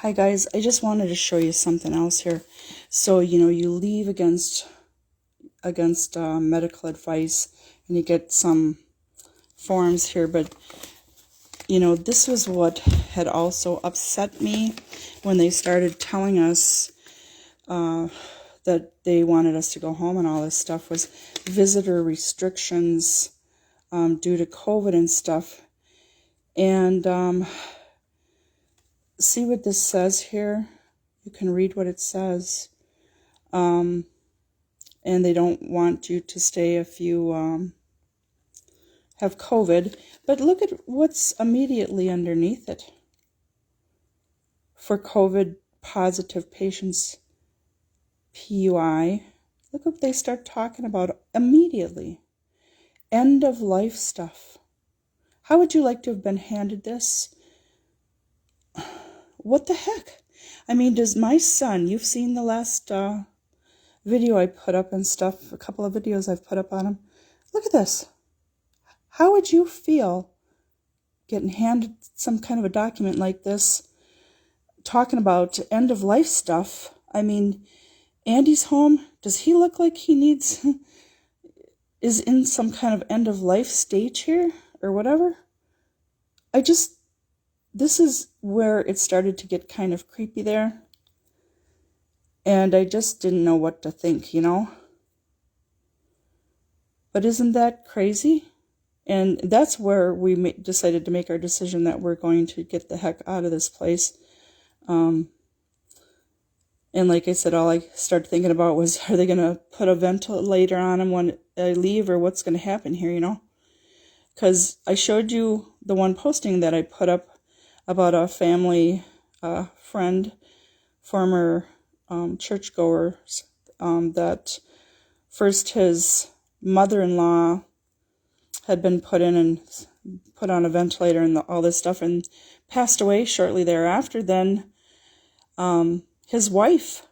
Hi guys, I just wanted to show you something else here. So, you leave against medical advice and you get some forms here, but this was what had also upset me when they started telling us that they wanted us to go home and all this stuff, was visitor restrictions due to COVID and stuff. And see what this says here? You can read what it says. And they don't want you to stay if you have COVID. But look at what's immediately underneath it. For COVID positive patients, PUI, look what they start talking about immediately. End of life stuff. How would you like to have been handed this? What the heck? I mean, does my son, you've seen the last video I put up and stuff, a couple of videos I've put up on him. Look at this. How would you feel getting handed some kind of a document like this, talking about end of life stuff? I mean, Andy's home. Does he look like he is in some kind of end of life stage here or whatever? This is where it started to get kind of creepy there. And I just didn't know what to think, But isn't that crazy? And that's where we decided to make our decision that we're going to get the heck out of this place. And like I said, all I started thinking about was, are they going to put a ventilator on him when I leave, or what's going to happen here, Because I showed you the one posting that I put up about a family friend, former churchgoers, that first his mother-in-law had been put on a ventilator and all this stuff and passed away shortly thereafter. Then his wife,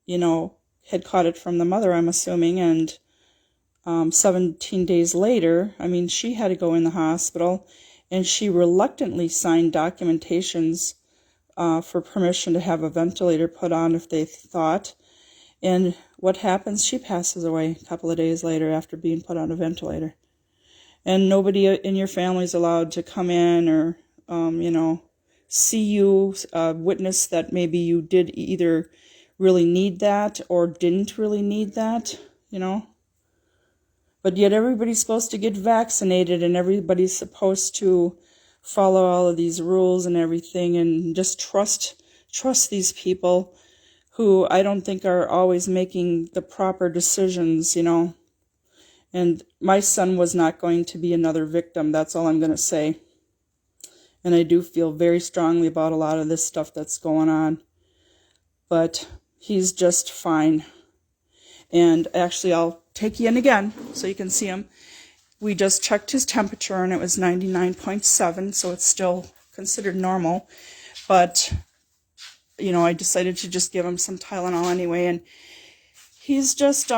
had caught it from the mother, I'm assuming, and 17 days later, she had to go in the hospital, and she reluctantly signed documentations for permission to have a ventilator put on if they thought. And what happens? She passes away a couple of days later after being put on a ventilator. And nobody in your family is allowed to come in or, see you, witness that maybe you did either really need that or didn't really need that, But yet everybody's supposed to get vaccinated and everybody's supposed to follow all of these rules and everything and just trust these people who I don't think are always making the proper decisions, And my son was not going to be another victim. That's all I'm going to say. And I do feel very strongly about a lot of this stuff that's going on. But he's just fine. And actually, I'll take you in again so you can see him. We just checked his temperature and it was 99.7, so it's still considered normal. But, I decided to just give him some Tylenol anyway. And he's just,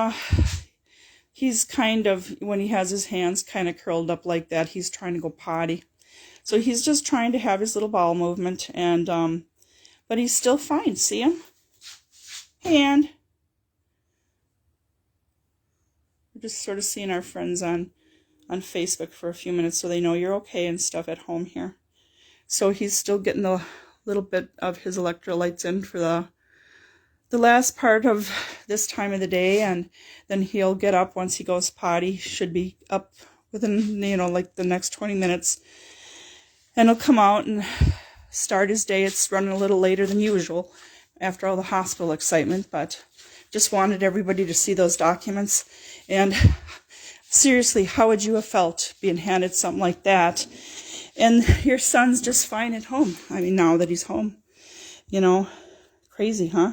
he's kind of, when he has his hands kind of curled up like that, he's trying to go potty. So he's just trying to have his little bowel movement. And, but he's still fine. See him? And we're just sort of seeing our friends on Facebook for a few minutes so they know you're okay and stuff at home here. So he's still getting a little bit of his electrolytes in for the last part of this time of the day, and then he'll get up once he goes potty. Should be up within, like the next 20 minutes. And he'll come out and start his day. It's running a little later than usual after all the hospital excitement, but just wanted everybody to see those documents. And seriously, how would you have felt being handed something like that? And your son's just fine at home. Now that he's home. Crazy, huh?